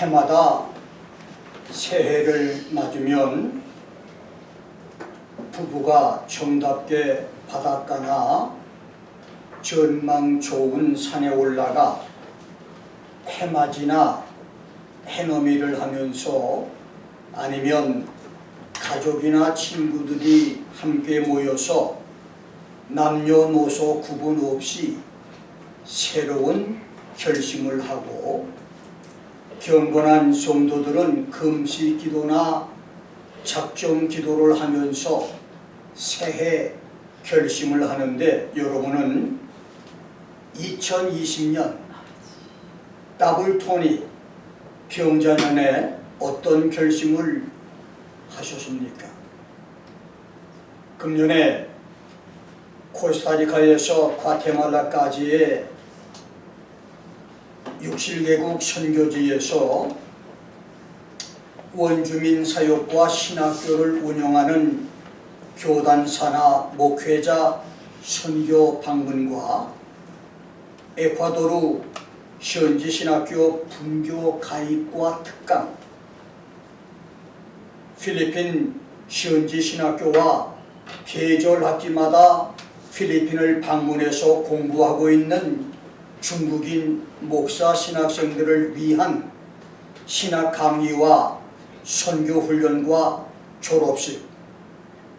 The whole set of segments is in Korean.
해마다 새해를 맞으면 부부가 정답게 바닷가나 전망 좋은 산에 올라가 해맞이나 해넘이를 하면서 아니면 가족이나 친구들이 함께 모여서 남녀노소 구분 없이 새로운 결심을 하고 경건한 성도들은 금식 기도나 작정 기도를 하면서 새해 결심을 하는데, 여러분은 2020년 더블20 병자년에 어떤 결심을 하셨습니까? 금년에 코스타리카에서 과테말라까지의 67개국 선교지에서 원주민 사역과 신학교를 운영하는 교단사나 목회자 선교 방문과 에콰도르 현지 신학교 분교 가입과 특강, 필리핀 현지 신학교와 계절 학기마다 필리핀을 방문해서 공부하고 있는 중국인 목사 신학생들을 위한 신학 강의와 선교 훈련과 졸업식,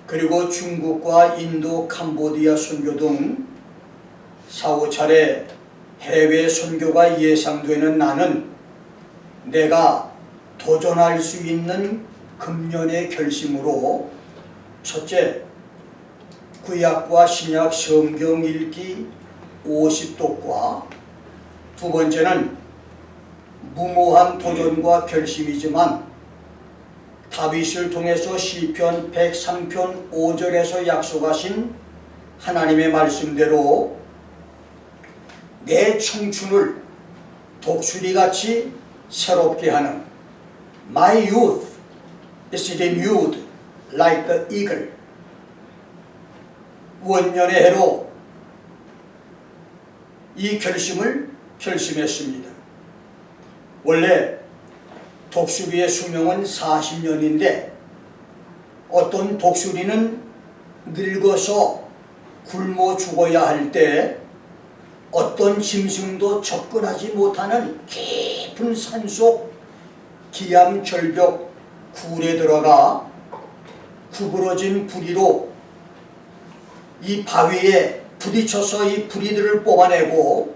그리고 중국과 인도, 캄보디아 선교 등 4~5차례 해외 선교가 예상되는 나는 내가 도전할 수 있는 금년의 결심으로, 첫째, 구약과 신약 성경 읽기 50독과, 두 번째는 무모한 도전과 결심이지만 다윗을 통해서 시편 103편 5절에서 약속하신 하나님의 말씀대로 내 청춘을 독수리같이 새롭게 하는 My youth is renewed like the eagle. 원년의 해로 이 결심을 결심했습니다. 원래 독수리의 수명은 40년인데 어떤 독수리는 늙어서 굶어 죽어야 할 때 어떤 짐승도 접근하지 못하는 깊은 산속 기암 절벽 굴에 들어가 구부러진 부리로 이 바위에 부딪혀서 이 부리들을 뽑아내고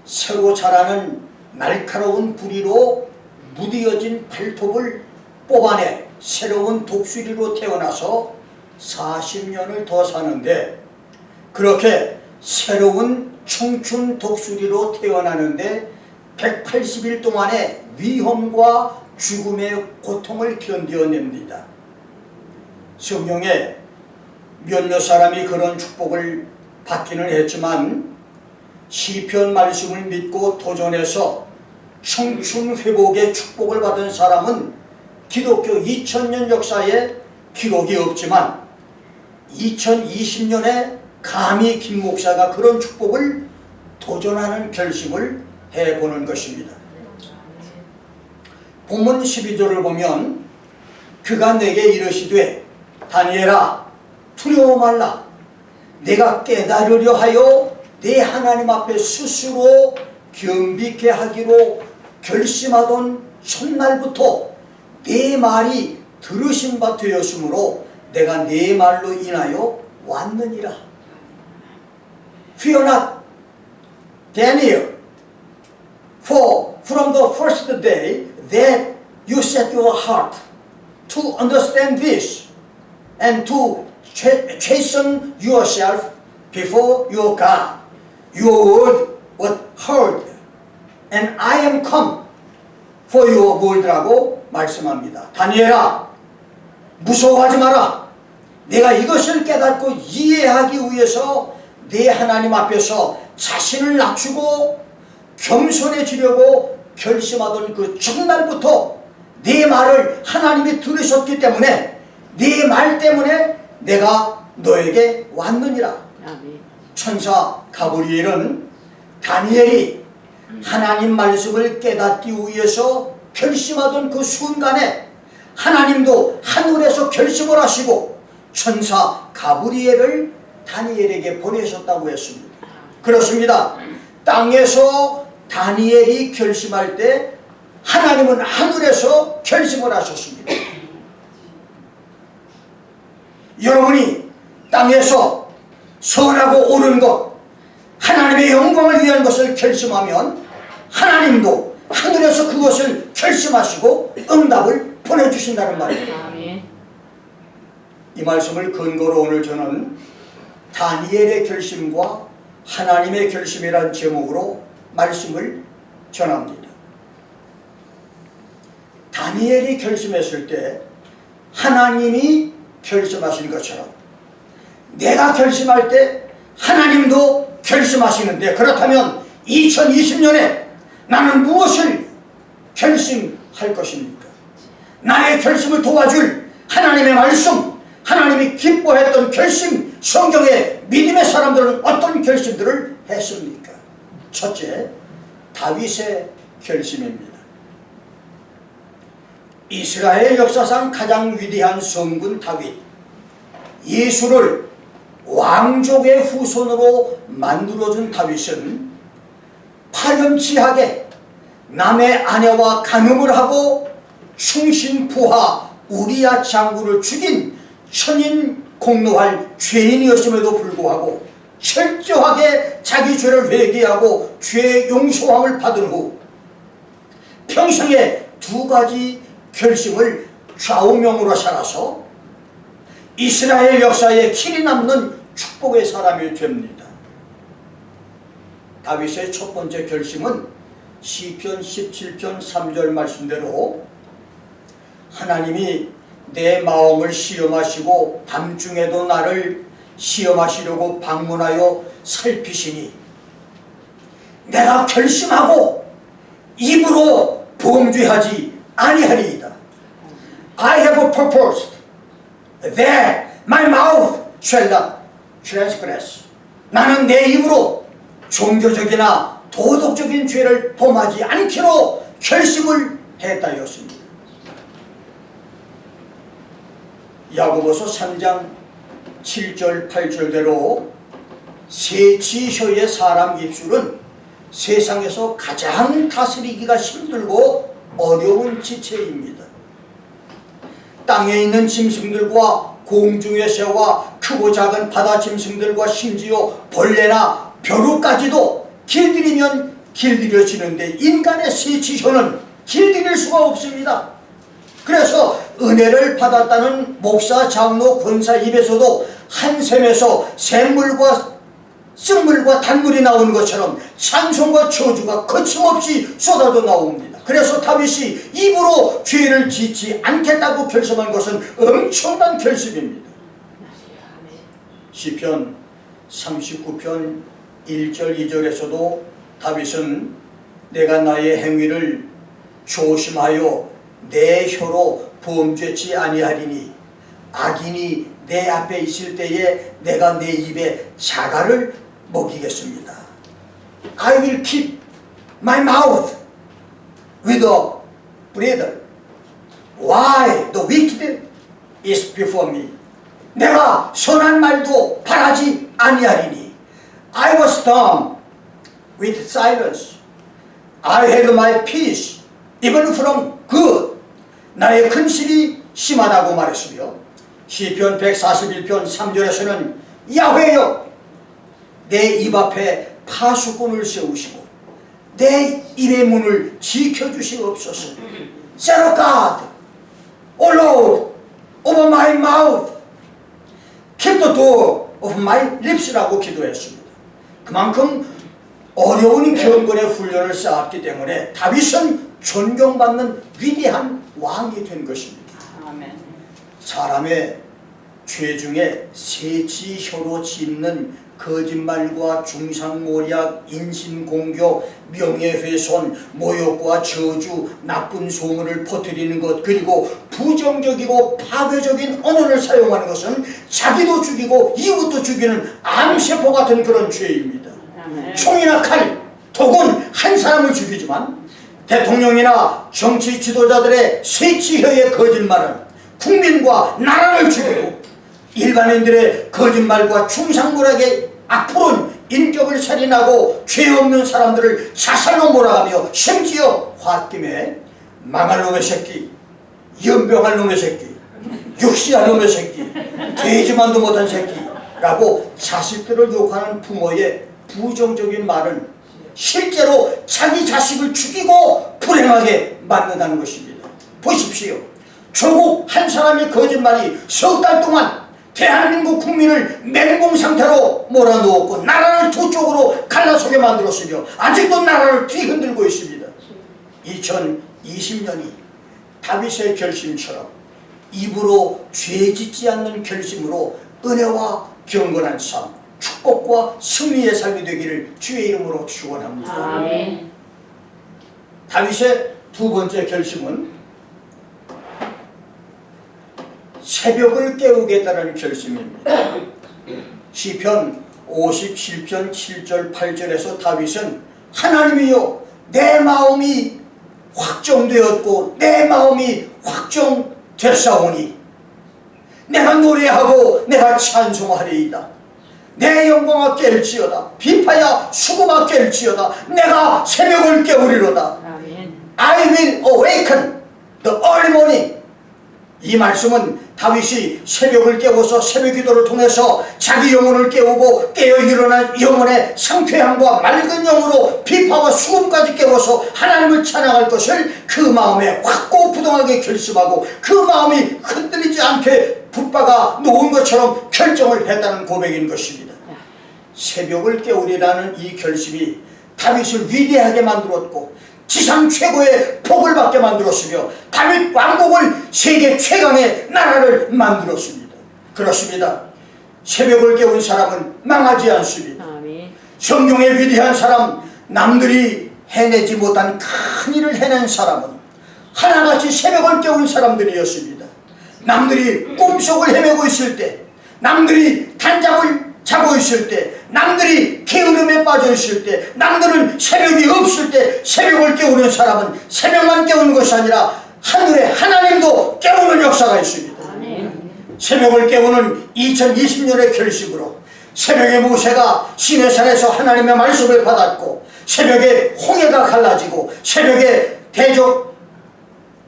새로 자라는 날카로운 부리로 무뎌진 발톱을 뽑아내 새로운 독수리로 태어나서 40년을 더 사는데, 그렇게 새로운 청춘 독수리로 태어나는데 180일 동안의 위험과 죽음의 고통을 견뎌냅니다. 성경에 몇몇 사람이 그런 축복을 받기는 했지만 시편 말씀을 믿고 도전해서 청춘 회복의 축복을 받은 사람은 기독교 2000년 역사에 기록이 없지만 2020년에 감히 김 목사가 그런 축복을 도전하는 결심을 해보는 것입니다. 본문 12절을 보면 그가 내게 이르시되 다니엘아 두려워 말라. 내가 깨달으려 하여 내 하나님 앞에 스스로 겸비케 하기로 결심하던 첫날부터 내 말이 들으신 바 되었으므로 내가 내 말로 인하여 왔느니라. Fear not, Daniel, for from the first day that you set your heart to understand this and to chasten yourself before your God, your word was heard, and I am come for your word라고 말씀합니다. 다니엘아, 무서워하지 마라. 내가 이것을 깨닫고 이해하기 위해서 내 하나님 앞에서 자신을 낮추고 겸손해지려고 결심하던 그 첫날부터 내 말을 하나님이 들으셨기 때문에 네 말 때문에 내가 너에게 왔느니라. 천사 가브리엘은 다니엘이 하나님 말씀을 깨닫기 위해서 결심하던 그 순간에 하나님도 하늘에서 결심을 하시고 천사 가브리엘을 다니엘에게 보내셨다고 했습니다. 그렇습니다. 땅에서 다니엘이 결심할 때 하나님은 하늘에서 결심을 하셨습니다. 여러분이 땅에서 선하고 옳은 것, 하나님의 영광을 위한 것을 결심하면 하나님도 하늘에서 그것을 결심하시고 응답을 보내주신다는 말이에요. 이 말씀을 근거로 오늘 저는 다니엘의 결심과 하나님의 결심이라는 제목으로 말씀을 전합니다. 다니엘이 결심했을 때 하나님이 결심하신 것처럼 내가 결심할 때 하나님도 결심하시는데, 그렇다면 2020년에 나는 무엇을 결심할 것입니까? 나의 결심을 도와줄 하나님의 말씀, 하나님이 기뻐했던 결심, 성경의 믿음의 사람들은 어떤 결심들을 했습니까? 첫째, 다윗의 결심입니다. 이스라엘 역사상 가장 위대한 성군 다윗, 예수를 왕족의 후손으로 만들어준 다윗은 파렴치하게 남의 아내와 간음을 하고 충신부하 우리야 장군을 죽인 천인 공노할 죄인이었음에도 불구하고 철저하게 자기 죄를 회개하고 죄의 용서함을 받은 후 평생에 두 가지 결심을 좌우명으로 살아서 이스라엘 역사에 길이 남는 축복의 사람이 됩니다. 다윗의 첫 번째 결심은 시편 17편 3절 말씀대로 하나님이 내 마음을 시험하시고 밤중에도 나를 시험하시려고 방문하여 살피시니 내가 결심하고 입으로 범죄하지 아니하리이다. I have purposed that my mouth shall not transgress. 나는 내 입으로 종교적이나 도덕적인 죄를 범하지 않기로 결심을 했다였습니다. 야고보서 3장 7절 8절대로 세치혀의 사람 입술은 세상에서 가장 다스리기가 힘들고 어려운 지체입니다. 땅에 있는 짐승들과 공중의 새와 크고 작은 바다 짐승들과 심지어 벌레나 벼룩까지도 길들이면 길들여지는데 인간의 세치혀는 길들일 수가 없습니다. 그래서 은혜를 받았다는 목사, 장로, 권사 입에서도 한 샘에서 샘물과 쓴물과 단물이 나오는 것처럼 찬송과 저주가 거침없이 쏟아져 나옵니다. 그래서 다윗이 입으로 죄를 짓지 않겠다고 결심한 것은 엄청난 결심입니다. 시편 39편 1절 2절에서도 다윗은 내가 나의 행위를 조심하여 내 혀로 범죄치 아니하리니 악인이 내 앞에 있을 때에 내가 내 입에 자갈을 먹이겠습니다. I will keep my mouth with a bridle. Why the wicked is before me. 내가 선한 말도 바라지 아니하리니. I was dumb with silence. I had my peace even from good. 나의 근실이 심하다고 말했으며 시편 141편 3절에서는 야훼여 내 입 앞에 파수꾼을 세우시고 내 입의 문을 지켜주시옵소서. Set a guard, O Lord, over my mouth. Keep the door of my lips라고 기도했습니다. 그만큼 어려운 경건의 훈련을 쌓았기 때문에 다윗은 존경받는 위대한 왕이 된 것입니다. 아멘. 사람의 죄 중에 세치혀로 짓는 거짓말과 중상모략, 인신공격, 명예훼손, 모욕과 저주, 나쁜 소문을 퍼뜨리는 것, 그리고 부정적이고 파괴적인 언어를 사용하는 것은 자기도 죽이고 이웃도 죽이는 암세포 같은 그런 죄입니다. 총이나 칼, 독은 한 사람을 죽이지만 대통령이나 정치 지도자들의 새치혀의 거짓말은 국민과 나라를 죽이고 일반인들의 거짓말과 충상불약의 악플은 인격을 살인하고 죄 없는 사람들을 자살로 몰아가며 심지어 홧김에 망할 놈의 새끼, 연병할 놈의 새끼, 육시할 놈의 새끼, 돼지만도 못한 새끼라고 자식들을 욕하는 부모의 부정적인 말은 실제로 자기 자식을 죽이고 불행하게 만든다는 것입니다. 보십시오. 조국 한 사람의 거짓말이 석 달 동안 대한민국 국민을 멘붕 상태로 몰아넣었고 나라를 두 쪽으로 갈라서게 만들었으며 아직도 나라를 뒤흔들고 있습니다. 2020년이 다윗의 결심처럼 입으로 죄 짓지 않는 결심으로 은혜와 경건한 삶, 축복과 승리의 삶이 되기를 주의 이름으로 축원합니다. 아멘. 다윗의 두 번째 결심은 새벽을 깨우겠다는 결심입니다. 시편 57편 7절 8절에서 다윗은 하나님이여 내 마음이 확정되었고 내 마음이 확정됐사오니 내가 노래하고 내가 찬송하리이다. 내 영광아 깰지어다. 비파야 수금아 깰지어다. 내가 새벽을 깨우리로다. 아멘. I will awaken the early morning. 이 말씀은 다윗이 새벽을 깨워서 새벽 기도를 통해서 자기 영혼을 깨우고 깨어 일어난 영혼의 상쾌함과 맑은 영으로 비파와 수금까지 깨워서 하나님을 찬양할 것을 그 마음에 확고부동하게 결심하고 그 마음이 흔들리지 않게 붓바가 놓은 것처럼 결정을 했다는 고백인 것입니다. 새벽을 깨우리라는 이 결심이 다윗을 위대하게 만들었고 지상 최고의 복을 받게 만들었으며 다윗 왕국을 세계 최강의 나라를 만들었습니다. 그렇습니다. 새벽을 깨운 사람은 망하지 않습니다. 아멘. 성경의 위대한 사람, 남들이 해내지 못한 큰 일을 해낸 사람은 하나같이 새벽을 깨운 사람들이었습니다. 남들이 꿈속을 헤매고 있을 때, 남들이 단잠을 자고 있을 때, 남들이 게으름에 빠져 있을 때, 남들은 새벽이 없을 때 새벽을 깨우는 사람은 새벽만 깨우는 것이 아니라 하늘에 하나님도 깨우는 역사가 있습니다. 아멘. 새벽을 깨우는 2020년의 결심으로 새벽에 모세가 시내산에서 하나님의 말씀을 받았고 새벽에 홍해가 갈라지고 새벽에 대적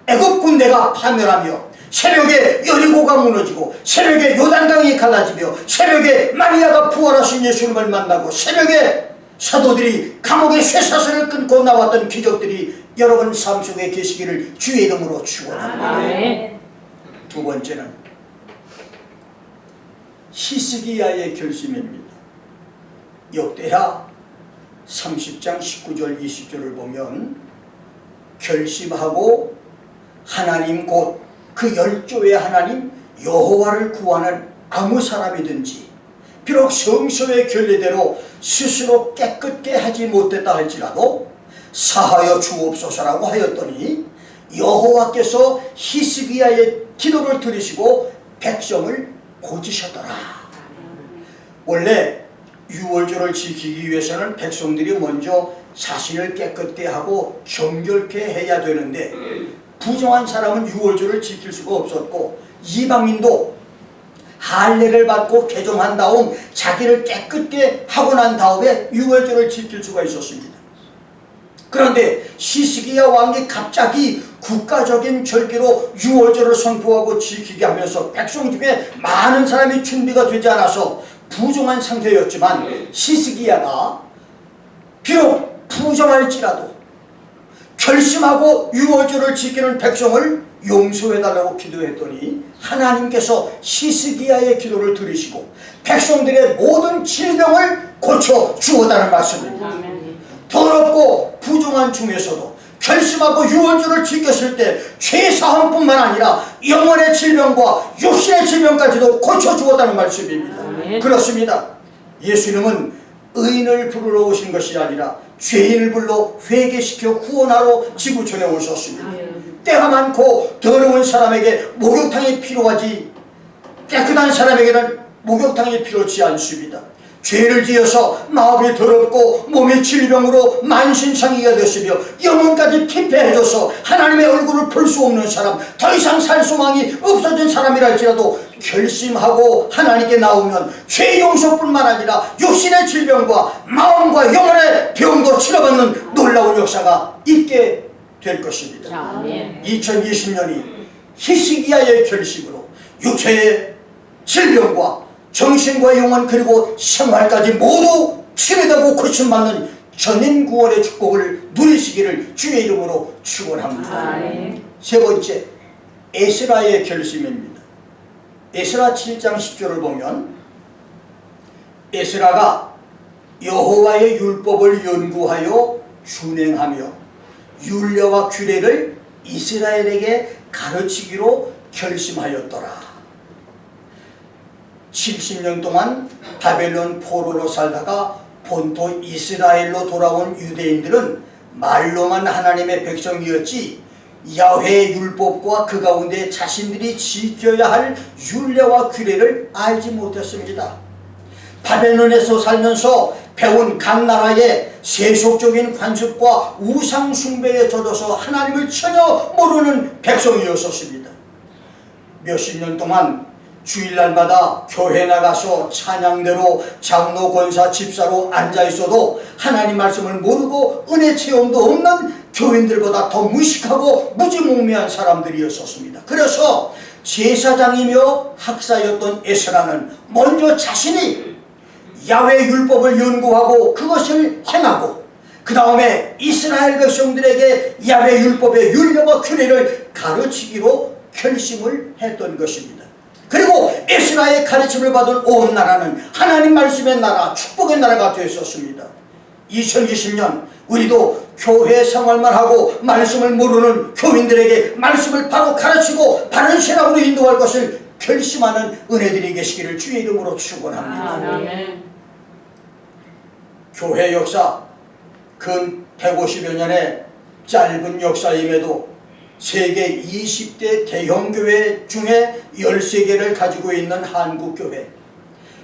애굽 군대가 파멸하며 새벽에 여리고가 무너지고 새벽에 요단강이 갈라지며 새벽에 마리아가 부활하신 예수님을 만나고 새벽에 사도들이 감옥에 쇠사슬을 끊고 나왔던 기적들이 여러분 삶 속에 계시기를 주의 이름으로 축원합니다. 아멘. 두 번째는 히스기야의 결심입니다. 역대하 30장 19절 20절을 보면 결심하고 하나님 곧 그 열조의 하나님 여호와를 구하는 아무 사람이든지 비록 성소의 결례대로 스스로 깨끗게 하지 못했다 할지라도 사하여 주옵소서라고 하였더니 여호와께서 히스기야의 기도를 들으시고 백성을 고치셨더라. 원래 유월절을 지키기 위해서는 백성들이 먼저 자신을 깨끗게 하고 정결케 해야 되는데 부정한 사람은 유월절을 지킬 수가 없었고 이방인도 할례를 받고 개종한 다음 자기를 깨끗게 하고 난 다음에 유월절을 지킬 수가 있었습니다. 그런데 히스기야 왕이 갑자기 국가적인 절기로 유월절을 선포하고 지키게 하면서 백성 중에 많은 사람이 준비가 되지 않아서 부정한 상태였지만 히스기야가 비록 부정할지라도 결심하고 유월절을 지키는 백성을 용서해달라고 기도했더니 하나님께서 히스기야의 기도를 들으시고 백성들의 모든 질병을 고쳐 주었다는 말씀입니다. 아멘. 더럽고 부정한 중에서도 결심하고 유월절을 지켰을 때 죄사함뿐만 아니라 영혼의 질병과 육신의 질병까지도 고쳐 주었다는 말씀입니다. 아멘. 그렇습니다. 예수님은 의인을 부르러 오신 것이 아니라 죄인을 불러 회개시켜 구원하러 지구촌에 오셨습니다. 때가 많고 더러운 사람에게 목욕탕이 필요하지 깨끗한 사람에게는 목욕탕이 필요치 않습니다. 죄를 지어서 마음이 더럽고 몸이 질병으로 만신창이가 되시며 영혼까지 피폐해져서 하나님의 얼굴을 볼 수 없는 사람, 더 이상 살 소망이 없어진 사람이랄지라도 결심하고 하나님께 나오면 죄 용서뿐만 아니라 육신의 질병과 마음과 영혼의 병도 치료받는 놀라운 역사가 있게 될 것입니다. 2020년이 히스기야의 결심으로 육체의 질병과 정신과 영혼 그리고 생활까지 모두 치료되고 고침받는 전인 구원의 축복을 누리시기를 주의 이름으로 축원합니다. 세 번째, 에스라의 결심입니다. 에스라 7장 10절을 보면 에스라가 여호와의 율법을 연구하여 준행하며 율례와 규례를 이스라엘에게 가르치기로 결심하였더라. 70년 동안 바벨론 포로로 살다가 본토 이스라엘로 돌아온 유대인들은 말로만 하나님의 백성이었지 야훼의 율법과 그 가운데 자신들이 지켜야 할 율례와 규례를 알지 못했습니다. 바벨론에서 살면서 배운 각 나라의 세속적인 관습과 우상 숭배에 젖어서 하나님을 전혀 모르는 백성이었었습니다. 몇십 년 동안 주일날마다 교회 나가서 찬양대로 장로, 권사, 집사로 앉아있어도 하나님 말씀을 모르고 은혜 체험도 없는 교인들보다 더 무식하고 무지몽매한 사람들이었었습니다. 그래서 제사장이며 학사였던 에스라는 먼저 자신이 야훼 율법을 연구하고 그것을 행하고 그 다음에 이스라엘 백성들에게 야훼 율법의 율례와 규례를 가르치기로 결심을 했던 것입니다. 그리고 에스라의 가르침을 받은 온 나라는 하나님 말씀의 나라, 축복의 나라가 되었습니다. 2020년 우리도 교회 생활만 하고 말씀을 모르는 교인들에게 말씀을 바로 가르치고 바른 신앙으로 인도할 것을 결심하는 은혜들이 계시기를 주의 이름으로 축원합니다. 교회 역사 근 150여 년의 짧은 역사임에도 세계 20대 대형교회 중에 13개를 가지고 있는 한국교회,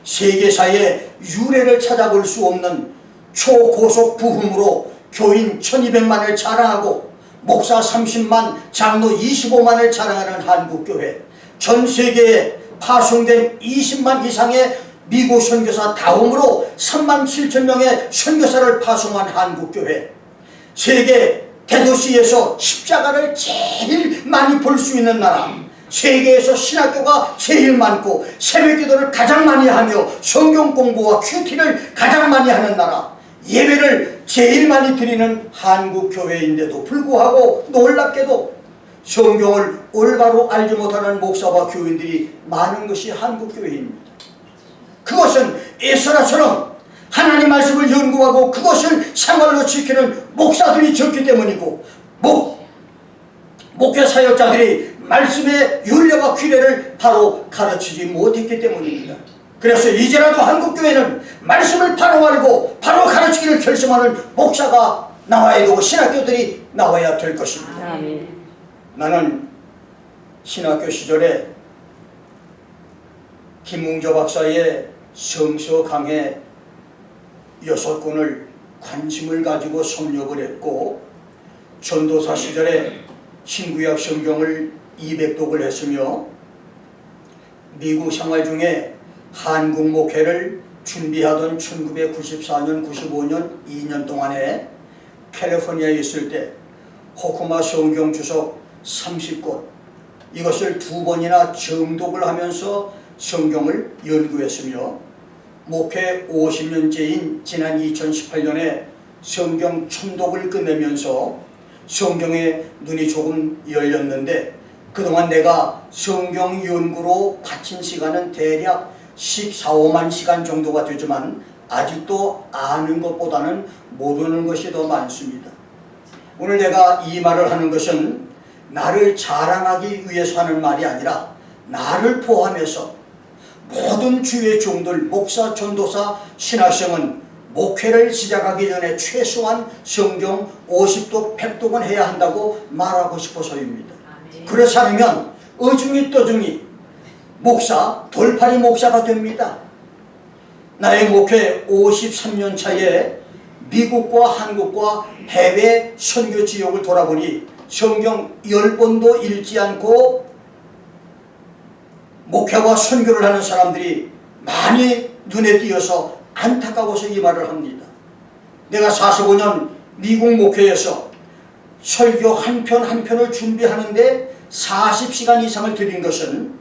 세계사의 유래를 찾아볼 수 없는 초고속 부흥으로 교인 1200만을 자랑하고 목사 30만, 장로 25만을 자랑하는 한국교회, 전 세계에 파송된 20만 이상의 미국 선교사 다음으로 3만 7천 명의 선교사를 파송한 한국교회, 세계 대도시에서 십자가를 제일 많이 볼 수 있는 나라, 세계에서 신학교가 제일 많고 새벽기도를 가장 많이 하며 성경 공부와 큐티를 가장 많이 하는 나라, 예배를 제일 많이 드리는 한국교회인데도 불구하고 놀랍게도 성경을 올바로 알지 못하는 목사와 교인들이 많은 것이 한국교회입니다. 그것은 에스라처럼 하나님 말씀을 연구하고 그것을 생활로 지키는 목사들이 적기 때문이고 목회 사역자들이 말씀의 율례와 규례를 바로 가르치지 못했기 때문입니다. 그래서 이제라도 한국교회는 말씀을 바로 알고 바로 가르치기를 결심하는 목사가 나와야 되고 신학교들이 나와야 될 것입니다. 나는 신학교 시절에 김웅조 박사의 성서 강해 6권을 관심을 가지고 섭렵을 했고 전도사 시절에 신구약 성경을 200독을 했으며 미국 생활 중에 한국 목회를 준비하던 1994년, 95년 2년 동안에 캘리포니아에 있을 때 호쿠마 성경 주석 30권 이것을 2번이나 정독을 하면서 성경을 연구했으며 목회 50년째인 지난 2018년에 성경 첨독을 끝내면서 성경에 눈이 조금 열렸는데 그동안 내가 성경 연구로 바친 시간은 대략 14~15만 시간 정도가 되지만 아직도 아는 것보다는 모르는 것이 더 많습니다. 오늘 내가 이 말을 하는 것은 나를 자랑하기 위해서 하는 말이 아니라 나를 포함해서 모든 주의 종들, 목사, 전도사, 신학생은 목회를 시작하기 전에 최소한 성경 50독, 100독은 해야 한다고 말하고 싶어서입니다. 그렇지 않으면 어중이 떠중이 목사, 돌팔이 목사가 됩니다. 나의 목회 53년 차에 미국과 한국과 해외 선교 지역을 돌아보니 성경 10번도 읽지 않고 목회와 선교를 하는 사람들이 많이 눈에 띄어서 안타까워서 이 말을 합니다. 내가 45년 미국 목회에서 설교 한 편 한 편을 준비하는데 40시간 이상을 들인 것은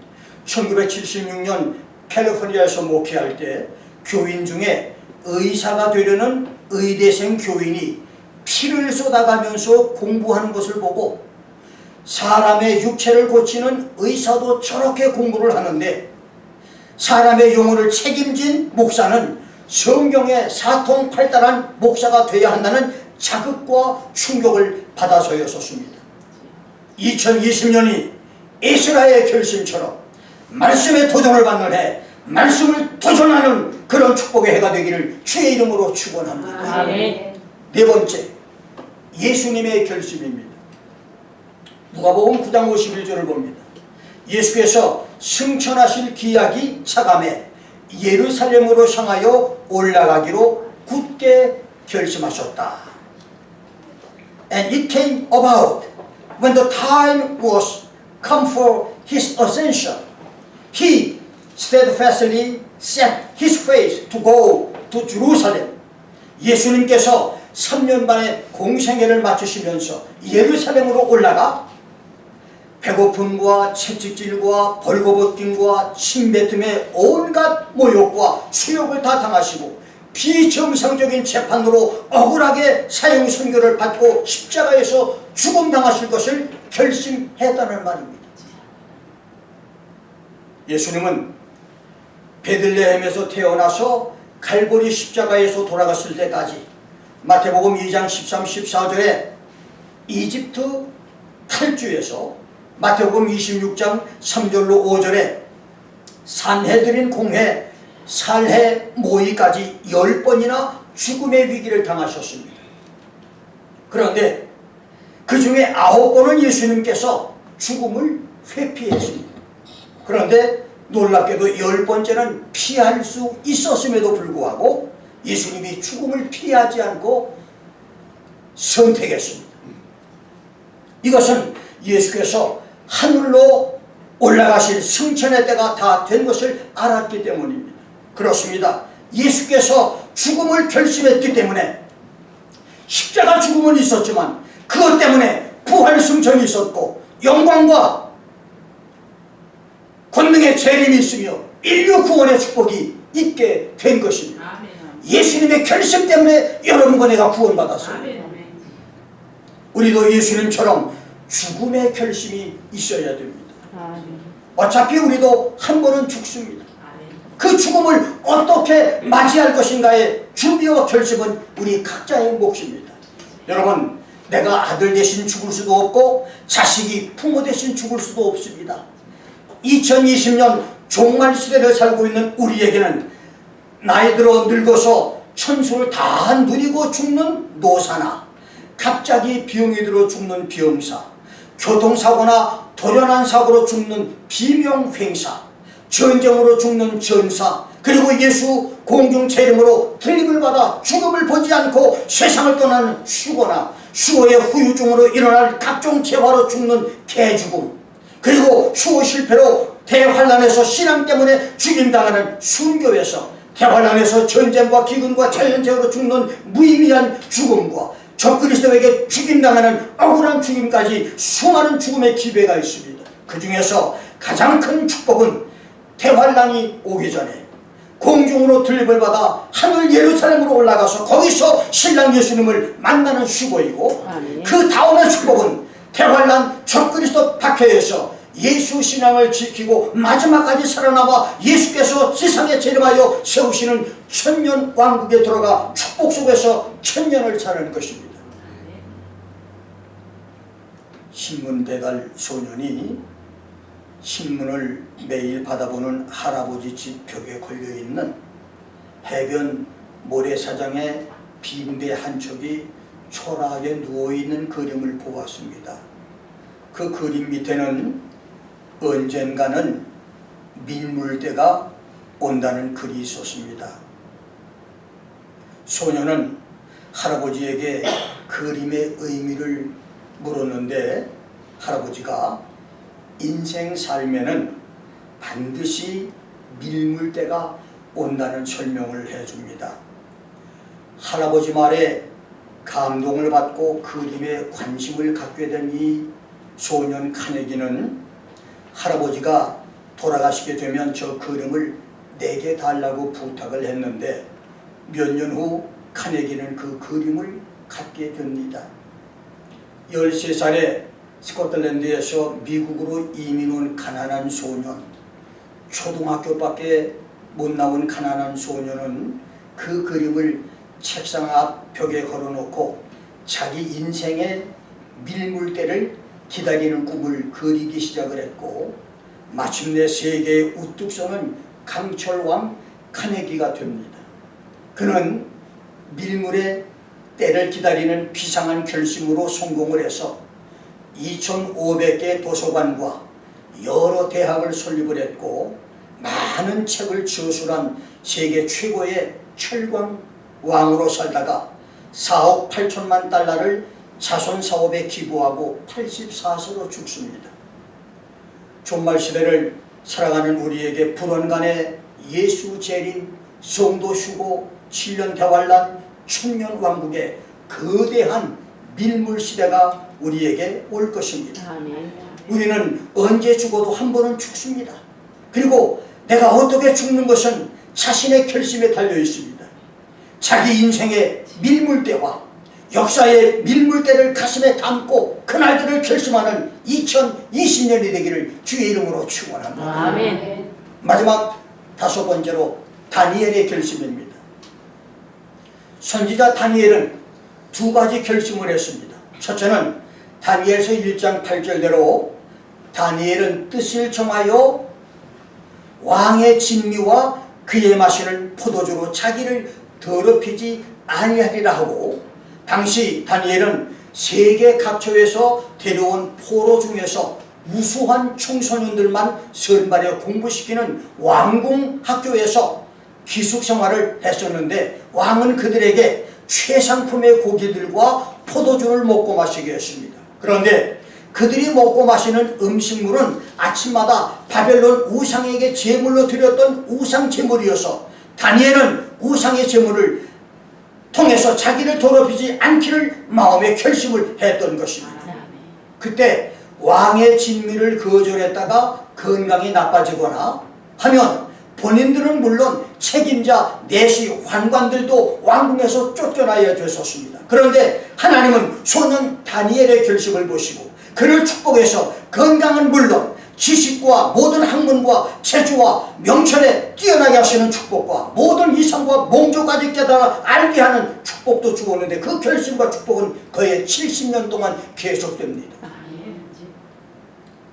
1976년 캘리포니아에서 목회할 때 교인 중에 의사가 되려는 의대생 교인이 피를 쏟아가면서 공부하는 것을 보고 사람의 육체를 고치는 의사도 저렇게 공부를 하는데 사람의 영혼을 책임진 목사는 성경의 사통팔달한 목사가 되어야 한다는 자극과 충격을 받아서였었습니다. 2020년이 에스라의 결심처럼 말씀에 도전을 받는 해, 말씀을 도전하는 그런 축복의 해가 되기를 주의 이름으로 축원합니다. 네 번째, 예수님의 결심입니다. 누가복음 9장 51절을 봅니다. 예수께서 승천하실 기약이 차감해 예루살렘으로 향하여 올라가기로 굳게 결심하셨다. And it came about when the time was come for his ascension, he steadfastly set his face to go to Jerusalem. 예수님께서 3년 만에 공생애를 마치시면서 예루살렘으로 올라가 배고픔과 채찍질과 벌거벗김과 침뱉음의 온갖 모욕과 수욕을 다 당하시고 비정상적인 재판으로 억울하게 사형 선고를 받고 십자가에서 죽음당하실 것을 결심했다는 말입니다. 예수님은 베들레헴에서 태어나서 갈보리 십자가에서 돌아갔을 때까지 마태복음 2장 13, 14절에 이집트 탈주에서 마태복음 26장 3절로 5절에 산헤드린 공회 살해 모의까지 10번이나 죽음의 위기를 당하셨습니다. 그런데 그 중에 9번은 예수님께서 죽음을 회피했습니다. 그런데 놀랍게도 10번째는 피할 수 있었음에도 불구하고 예수님이 죽음을 피하지 않고 선택했습니다. 이것은 예수께서 하늘로 올라가실 승천의 때가 다 된 것을 알았기 때문입니다. 그렇습니다. 예수께서 죽음을 결심했기 때문에 십자가 죽음은 있었지만 그것 때문에 부활 승천이 있었고 영광과 권능의 재림이 있으며 인류 구원의 축복이 있게 된 것입니다. 예수님의 결심 때문에 여러분과 내가 구원받았어요. 우리도 예수님처럼 죽음의 결심이 있어야 됩니다. 어차피 우리도 한 번은 죽습니다. 그 죽음을 어떻게 맞이할 것인가의 준비와 결심은 우리 각자의 몫입니다. 여러분, 내가 아들 대신 죽을 수도 없고 자식이 부모 대신 죽을 수도 없습니다. 2020년 종말 시대를 살고 있는 우리에게는 나이 들어 늙어서 천수를 다 누리고 죽는 노사나 갑자기 병이 들어 죽는 병사, 교통사고나 돌연한 사고로 죽는 비명횡사, 전쟁으로 죽는 전사, 그리고 예수 공중 재림으로 들림을 받아 죽음을 보지 않고 세상을 떠나는 수고나 수고의 후유증으로 일어날 각종 재화로 죽는 개죽음, 그리고 수호 실패로 대환란에서 신앙 때문에 죽임당하는 순교에서 대환란에서 전쟁과 기근과 자연재해로 죽는 무의미한 죽음과 적그리스도에게 죽임당하는 억울한 죽임까지 수많은 죽음의 기회가 있습니다. 그 중에서 가장 큰 축복은 대환란이 오기 전에 공중으로 들림을 받아 하늘 예루살렘으로 올라가서 거기서 신랑 예수님을 만나는 수고이고, 그 다음의 축복은 대환란 적그리스도 박해에서 예수 신앙을 지키고 마지막까지 살아남아 예수께서 세상에 재림하여 세우시는 천년 왕국에 들어가 축복 속에서 천년을 사는 것입니다. 신문 배달 소년이 신문을 매일 받아보는 할아버지 집 벽에 걸려있는 해변 모래사장에 빈대 한 척이 초라하게 누워있는 그림을 보았습니다. 그 그림 밑에는 언젠가는 민물대가 온다는 글이 있었습니다. 소녀는 할아버지에게 그림의 의미를 물었는데 할아버지가 인생 삶에는 반드시 밀물 때가 온다는 설명을 해줍니다. 할아버지 말에 감동을 받고 그림에 관심을 갖게 된 이 소년 카네기는 할아버지가 돌아가시게 되면 저 그림을 내게 달라고 부탁을 했는데 몇 년 후 카네기는 그 그림을 갖게 됩니다. 13살에 스코틀랜드에서 미국으로 이민 온 가난한 소년, 초등학교밖에 못 나온 가난한 소년은 그 그림을 책상 앞 벽에 걸어놓고 자기 인생의 밀물대를 기다리는 꿈을 그리기 시작을 했고 마침내 세계에 우뚝 서는 강철왕 카네기가 됩니다. 그는 밀물의 때를 기다리는 비상한 결심으로 성공을 해서 2500개 도서관과 여러 대학을 설립을 했고 많은 책을 저술한 세계 최고의 철광왕으로 살다가 4억 8천만 달러를 자선 사업에 기부하고 84세로 죽습니다. 종말시대를 살아가는 우리에게 불원간의 예수 재림, 성도 휴고, 7년 대환란, 천년 왕국의 거대한 밀물시대가 우리에게 올 것입니다. 아멘. 우리는 언제 죽어도 한 번은 죽습니다. 그리고 내가 어떻게 죽는 것은 자신의 결심에 달려 있습니다. 자기 인생의 밀물대와 역사의 밀물대를 가슴에 담고 그날들을 결심하는 2020년이 되기를 주의 이름으로 축원합니다. 아멘. 마지막 5번째로 다니엘의 결심입니다. 선지자 다니엘은 2가지 결심을 했습니다. 첫째는 다니엘서 1장 8절대로 다니엘은 뜻을 정하여 왕의 진미와 그의 마시는 포도주로 자기를 더럽히지 아니하리라 하고 당시 다니엘은 세계 각처에서 데려온 포로 중에서 우수한 청소년들만 선발해 공부시키는 왕궁 학교에서 기숙생활을 했었는데 왕은 그들에게 최상품의 고기들과 포도주를 먹고 마시게 했습니다. 그런데 그들이 먹고 마시는 음식물은 아침마다 바벨론 우상에게 제물로 드렸던 우상 제물이어서 다니엘은 우상의 제물을 통해서 자기를 더럽히지 않기를 마음의 결심을 했던 것입니다. 그때 왕의 진미를 거절했다가 건강이 나빠지거나 하면 본인들은 물론 책임자 내시 환관들도 왕궁에서 쫓겨나야 됐었습니다. 그런데 하나님은 소년 다니엘의 결심을 보시고 그를 축복해서 건강은 물론 지식과 모든 학문과 재주와 명철에 뛰어나게 하시는 축복과 모든 이상과 몽조까지 깨달아 알게 하는 축복도 주었는데 그 결심과 축복은 거의 70년 동안 계속됩니다.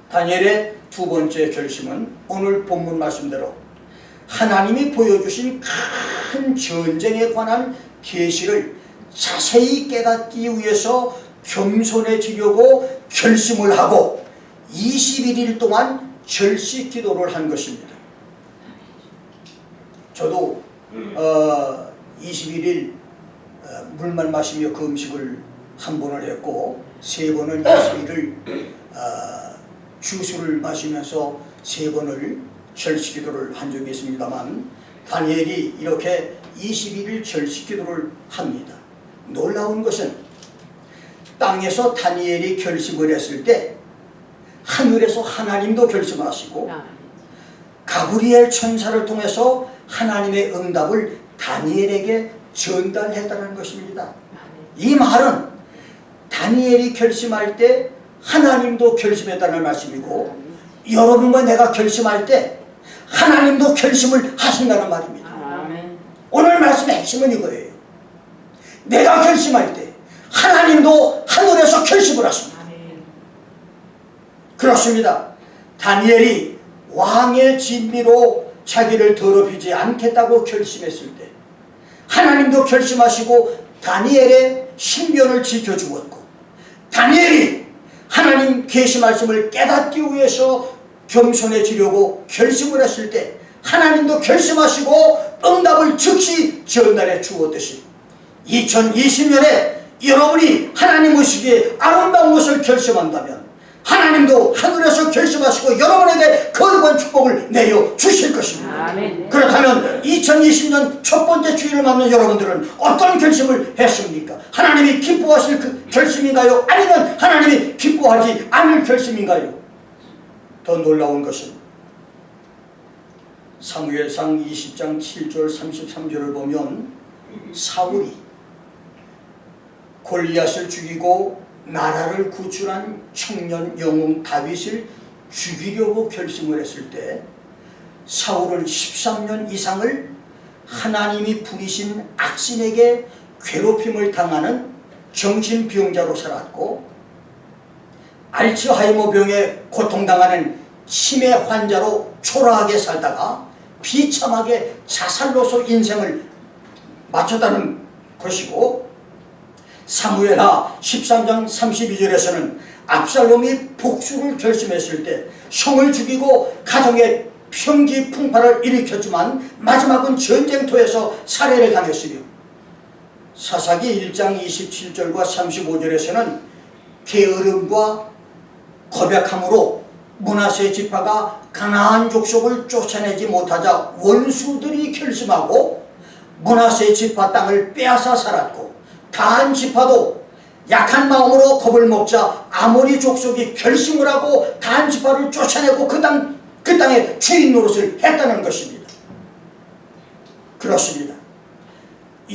다니엘의 2번째 결심은 오늘 본문 말씀대로 하나님이 보여주신 큰 전쟁에 관한 계시를 자세히 깨닫기 위해서 겸손해지려고 결심을 하고 21일 동안 절식 기도를 한 것입니다. 저도 21일 물만 마시며 그 음식을 한 번을 했고 3번은 21일 주술을 마시면서 3번을 절식 기도를 한 적이 있습니다만 다니엘이 이렇게 21일 절식 기도를 합니다. 놀라운 것은 땅에서 다니엘이 결심을 했을 때 하늘에서 하나님도 결심하시고 가브리엘 천사를 통해서 하나님의 응답을 다니엘에게 전달했다는 것입니다. 이 말은 다니엘이 결심할 때 하나님도 결심했다는 말씀이고 여러분과 내가 결심할 때 하나님도 결심을 하신다는 말입니다. 오늘 말씀의 핵심은 이거예요. 내가 결심할 때 하나님도 하늘에서 결심을 하십니다. 그렇습니다. 다니엘이 왕의 진미로 자기를 더럽히지 않겠다고 결심했을 때 하나님도 결심하시고 다니엘의 신변을 지켜주었고 다니엘이 하나님 계시 말씀을 깨닫기 위해서 겸손해지려고 결심을 했을 때 하나님도 결심하시고 응답을 즉시 전달해 주었듯이 2020년에 여러분이 하나님 보시기에 아름다운 것을 결심한다면 하나님도 하늘에서 결심하시고 여러분에게 거룩한 축복을 내려 주실 것입니다. 아멘. 그렇다면 2020년 첫 번째 주일을 맞는 여러분들은 어떤 결심을 했습니까? 하나님이 기뻐하실 그 결심인가요? 아니면 하나님이 기뻐하지 않을 결심인가요? 더 놀라운 것은 사무엘상 20장 7절 33절을 보면 사울이 골리앗을 죽이고 나라를 구출한 청년 영웅 다윗을 죽이려고 결심을 했을 때 사울은 13년 이상을 하나님이 부리신 악신에게 괴롭힘을 당하는 정신병자로 살았고 알츠하이머 병에 고통당하는 치매 환자로 초라하게 살다가 비참하게 자살로서 인생을 마쳤다는 것이고, 사무엘하 13장 32절에서는 압살롬이 복수를 결심했을 때 성을 죽이고 가정에 평지 풍파를 일으켰지만 마지막은 전쟁터에서 살해를 당했으며, 사사기 1장 27절과 35절에서는 게으름과 겁약함으로 므낫세 지파가 가나안 족속을 쫓아내지 못하자 원수들이 결심하고 므낫세 지파 땅을 빼앗아 살았고, 다한 지파도 약한 마음으로 겁을 먹자 아모리 족속이 결심을 하고 다한 지파를 쫓아내고 그 땅의 주인 노릇을 했다는 것입니다. 그렇습니다.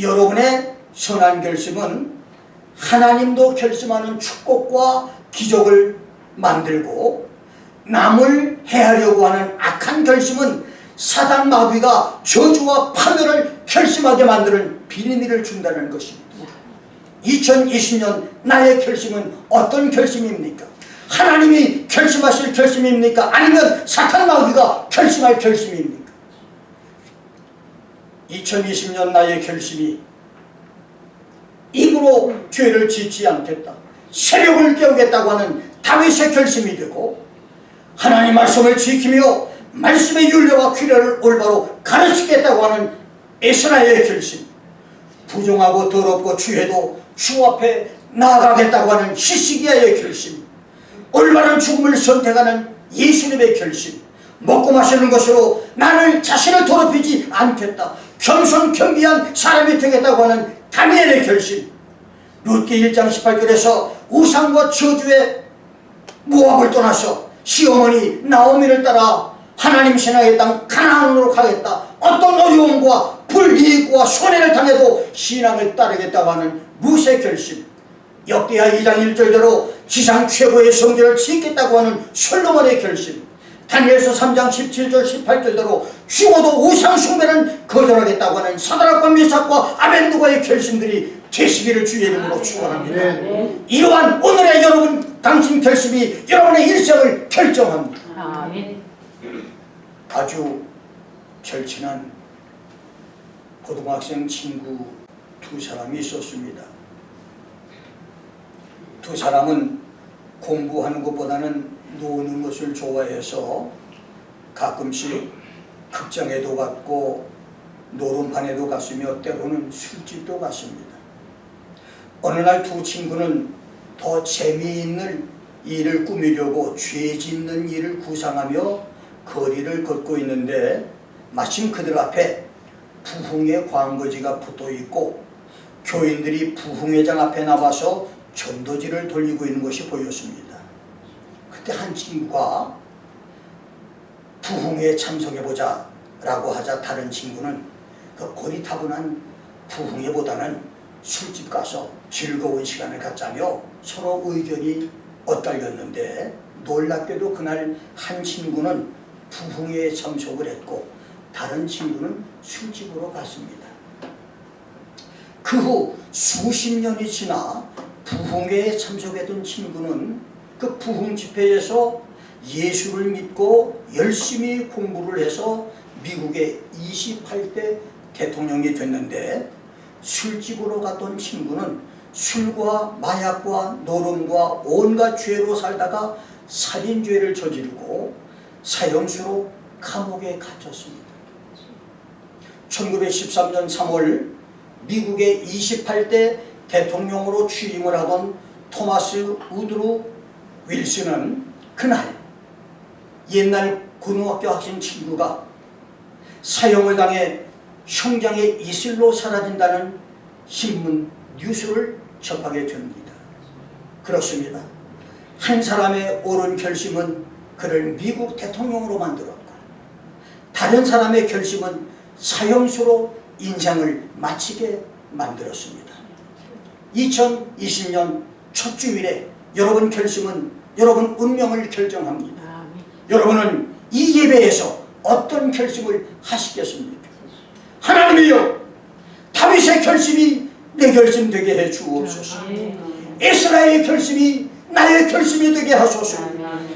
여러분의 선한 결심은 하나님도 결심하는 축복과 기적을 만들고, 남을 해하려고 하는 악한 결심은 사단 마귀가 저주와 파멸을 결심하게 만드는 비밀을 준다는 것입니다. 2020년 나의 결심은 어떤 결심입니까? 하나님이 결심하실 결심입니까? 아니면 사탄 마귀가 결심할 결심입니까? 2020년 나의 결심이 입으로 죄를 짓지 않겠다, 세력을 깨우겠다고 하는 다윗의 결심이 되고, 하나님 말씀을 지키며 말씀의 윤례와 규례를 올바로 가르치겠다고 하는 에스라의 결심, 부정하고 더럽고 취해도 주 앞에 나아가겠다고 하는 히스기야의 결심, 올바른 죽음을 선택하는 예수님의 결심, 먹고 마시는 것으로 나를 자신을 더럽히지 않겠다, 겸손 겸비한 사람이 되겠다고 하는 다니엘의 결심, 룻기 1장 18절에서 우상과 저주의 모압을 떠나서 시어머니 나오미를 따라 하나님 신앙의 땅 가나안으로 가겠다, 어떤 어려움과 불이익과 손해를 당해도 신앙을 따르겠다고 하는 룻의 결심, 역대하 2장 1절대로 지상 최고의 성전을 짓겠다고 하는 솔로몬의 결심, 다니엘서 3장 17절 18절대로 죽어도 우상 숭배는 거절하겠다고 하는 사드락과 메삭과 아벤누고의 결심들이 되시기를 주의 이름으로 축원합니다. 이러한 오늘의 여러분 당신 결심이 여러분의 일생을 결정합니다. 아멘. 아주 절친한 고등학생 친구 두 사람이 있었습니다. 두 사람은 공부하는 것보다는 노는 것을 좋아해서 가끔씩 극장에도 갔고 노름판에도 갔으며 때로는 술집도 갔습니다. 어느 날 두 친구는 더 재미있는 일을 꾸미려고 죄 짓는 일을 구상하며 거리를 걷고 있는데, 마침 그들 앞에 부흥회 광고지가 붙어 있고 교인들이 부흥회장 앞에 나와서 전도지를 돌리고 있는 것이 보였습니다. 그때 한 친구가 부흥회에 참석해보자 라고 하자 다른 친구는 그 고리타분한 부흥회보다는 술집 가서 즐거운 시간을 갖자며 서로 의견이 엇갈렸는데, 놀랍게도 그날 한 친구는 부흥회에 참석을 했고 다른 친구는 술집으로 갔습니다. 그 후 수십 년이 지나 부흥회에 참석했던 친구는 그 부흥 집회에서 예수를 믿고 열심히 공부를 해서 미국의 28대 대통령이 됐는데, 술집으로 갔던 친구는 술과 마약과 노름과 온갖 죄로 살다가 살인죄를 저지르고 사형수로 감옥에 갇혔습니다. 1913년 3월 미국의 28대 대통령으로 취임을 하던 토마스 우드로 윌슨은 그날 옛날 고등학교 학생 친구가 사형을 당해 형장의 이슬로 사라진다는 신문 뉴스를 접하게 됩니다. 그렇습니다. 한 사람의 옳은 결심은 그를 미국 대통령으로 만들었고, 다른 사람의 결심은 사형수로 인생을 마치게 만들었습니다. 2020년 첫 주일에 여러분 결심은 여러분 운명을 결정합니다. 여러분은 이 예배에서 어떤 결심을 하시겠습니까? 하나님이여, 다윗의 결심이 내 결심 되게 해 주옵소서. 에스라의 결심이 나의 결심이 되게 하소서.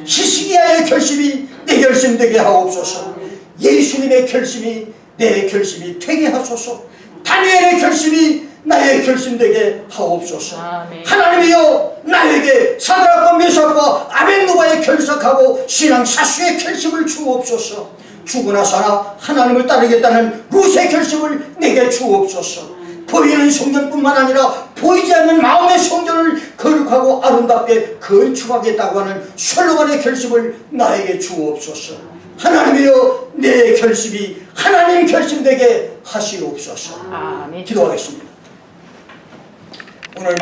히스기야의 결심이 내 결심 되게 하옵소서. 예수님의 결심이 내 결심이 되게 하소서. 다니엘의 결심이 나의 결심 되게 하옵소서. 하나님이여, 나에게 사드락과 메삭과 아벳노고의 결석하고 신앙 사수의 결심을 주옵소서. 죽으나 살아 하나님을 따르겠다는 룻의 결심을 내게 주옵소서. 보이는 성전뿐만 아니라 보이지 않는 마음의 성전을 거룩하고 아름답게 건축하겠다고 하는 솔로몬의 결심을 나에게 주옵소서. 하나님이여, 내 결심이 하나님 결심되게 하시옵소서. 기도하겠습니다. 오늘